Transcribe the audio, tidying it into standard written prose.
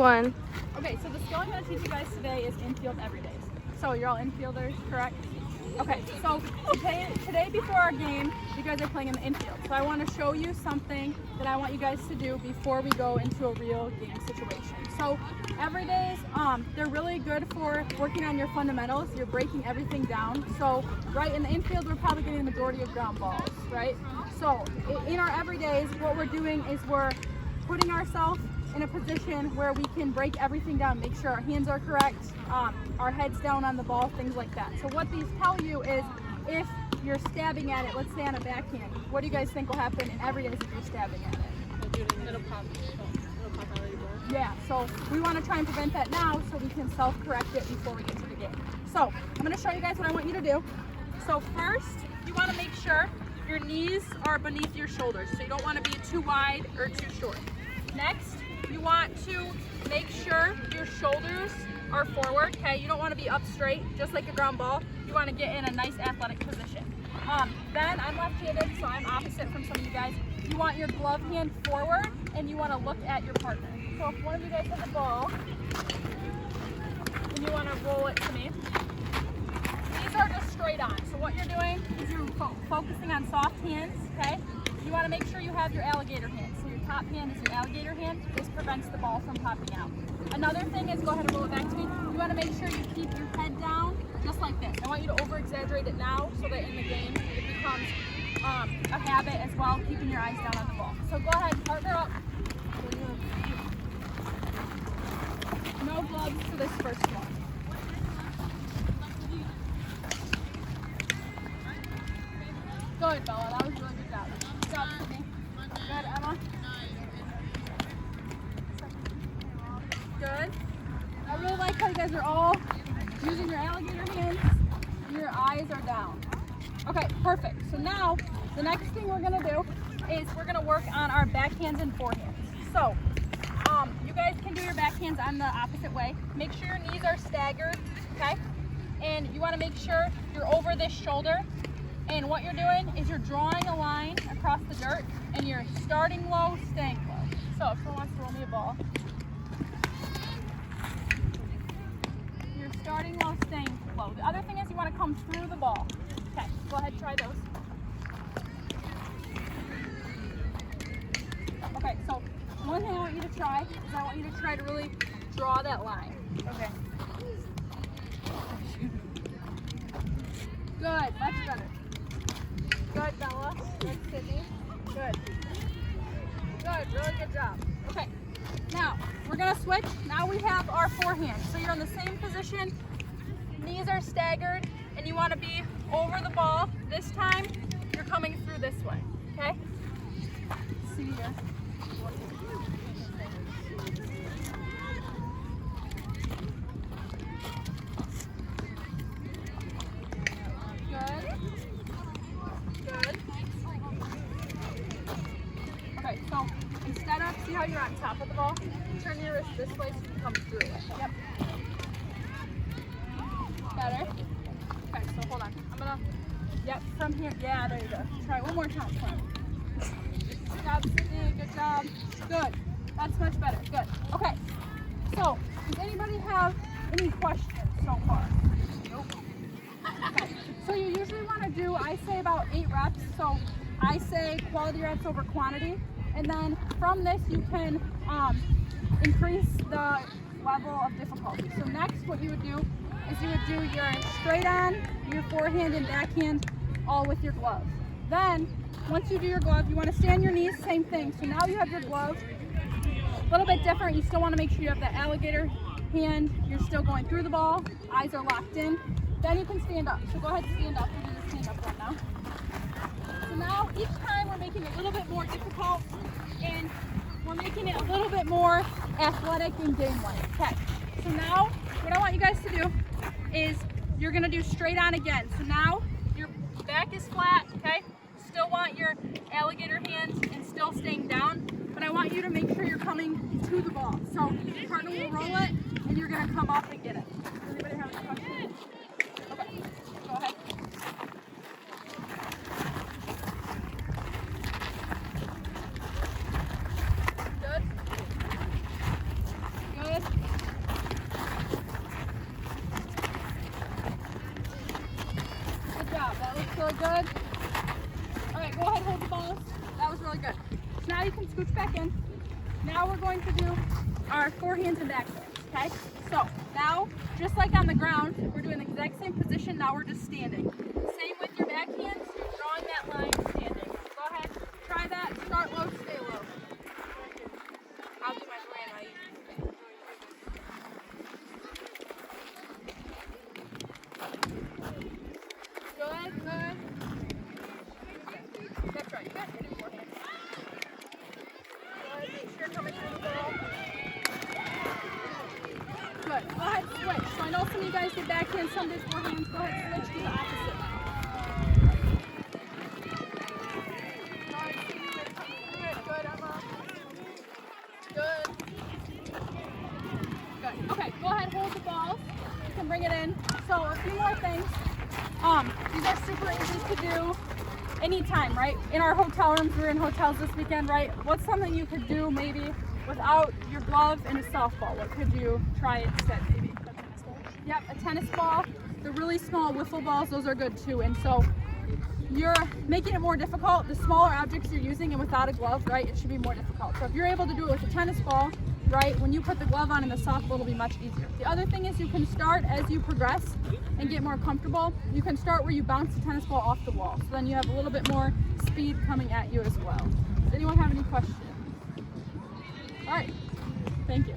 1. Okay, so the skill I'm going to teach you guys today is Infield Everyday. So you're all infielders, correct? Okay, so today before our game, you guys are playing in the infield. So I want to show you something that I want you guys to do before we go into a real game situation. So everydays, they're really good for working on your fundamentals. You're breaking everything down. So right in the infield, we're probably getting the majority of ground balls, right? So in our everydays, what we're doing is we're putting ourselves in a position where we can break everything down, make sure our hands are correct, our head's down on the ball, things like that. So what these tell you is if you're stabbing at it, let's say on a backhand, what do you guys think will happen in everydays if you're stabbing at it? It'll pop out of your ball. Yeah, so we want to try and prevent that now so we can self-correct it before we get to the game. So I'm going to show you guys what I want you to do. So first, you want to make sure your knees are beneath your shoulders, so you don't want to be too wide or too short. Next, you want to make sure your shoulders are forward, okay? You don't want to be up straight, just like a ground ball. You want to get in a nice athletic position. Then I'm left-handed, so I'm opposite from some of you guys. You want your glove hand forward, and you want to look at your partner. So if one of you guys has a ball, and you want to roll it to me, these are just straight on. So what you're doing is you're focusing on soft hands, okay? You want to make sure you have your alligator hand. So your top hand is your alligator hand. This prevents the ball from popping out. Another thing is, go ahead and roll it back to me. You want to make sure you keep your head down, just like this. I want you to over-exaggerate it now so that in the game it becomes a habit as well, keeping your eyes down on the ball. So go ahead, partner up. No gloves for this first one. Good, Bella. That was a really good job. Good job, Sydney. Good, Emma. Good. I really like how you guys are all using your alligator hands and your eyes are down. Okay, perfect. So now, the next thing we're going to do is we're going to work on our backhands and forehands. So, you guys can do your backhands on the opposite way. Make sure your knees are staggered, okay? And you want to make sure you're over this shoulder. And what you're doing is you're drawing a line across the dirt and you're starting low, staying low. So if someone wants to roll me a ball, you're starting low, staying low. The other thing is you want to come through the ball. Okay, go ahead, try those. Okay, so one thing I want you to try is I want you to try to really draw that line. Okay. Good, much better. Good, Bella. Good, Sydney. Good. Good, really good job. Okay, now we're gonna switch. Now we have our forehand. So you're in the same position, knees are staggered, and you wanna be over the ball. This time, you're coming through this way, okay? See here. Okay, so instead of, see how you're on top of the ball? Turn your wrist this way so you can come through it. Yep. Better. Okay, so hold on. I'm gonna, yep, from here. Yeah, there you go. Try it one more time. Good job, Sydney. Good job. Good. That's much better. Good. Okay, so does anybody have any questions so far? Nope. Okay, so you usually want to do, I say about 8 reps. So I say quality reps over quantity, and then from this you can increase the level of difficulty. So next what you would do is you would do your straight on, your forehand and backhand, all with your glove. Then once you do your glove, you want to stay on your knees, same thing. So now you have your glove, a little bit different. You still want to make sure you have that alligator hand, you're still going through the ball, eyes are locked in. Then you can stand up. So go ahead and stand up. We're going to stand up right now. So now each time we're making it a little bit more difficult and we're making it a little bit more athletic and game-like. Okay, so now what I want you guys to do is you're gonna do straight on again. So now your back is flat, okay? Still want your alligator hands and still staying down, but I want you to make sure you're coming to the ball. So your partner will roll it and you're gonna come up and get it. Does anybody have any questions? Okay, go ahead. Good. Good. All right, go ahead, hold the balls. That was really good. So now you can scooch back in. Now we're going to do our forehands and backhands, okay? So now, just like on the ground, we're doing the exact same position. Now we're just standing. Same with your backhands, you're drawing that line standing. Go ahead, try that. Start low, stay low. I'll do my grandma. Good, good. That's right, good. Hit it forehand. Good, make sure you're coming through the ball. Good. Go ahead, switch. So I know some of you guys did backhand, some did forehands. Go ahead, switch, do the opposite. Good, see you coming through it. Good, Emma. Good. Good. Okay, go ahead, hold the balls. You can bring it in. So a few more things. These are super easy to do anytime, right? In our hotel rooms, we're in hotels this weekend, right? What's something you could do maybe without your glove and a softball? What could you try instead, maybe? A tennis ball? Yep, a tennis ball. The really small wiffle balls, those are good too. And so you're making it more difficult. The smaller objects you're using and without a glove, right, it should be more difficult. So if you're able to do it with a tennis ball, right, when you put the glove on and the softball, it'll be much easier. The other thing is you can start as you progress and get more comfortable. You can start where you bounce the tennis ball off the wall. So then you have a little bit more speed coming at you as well. Does anyone have any questions? All right, thank you.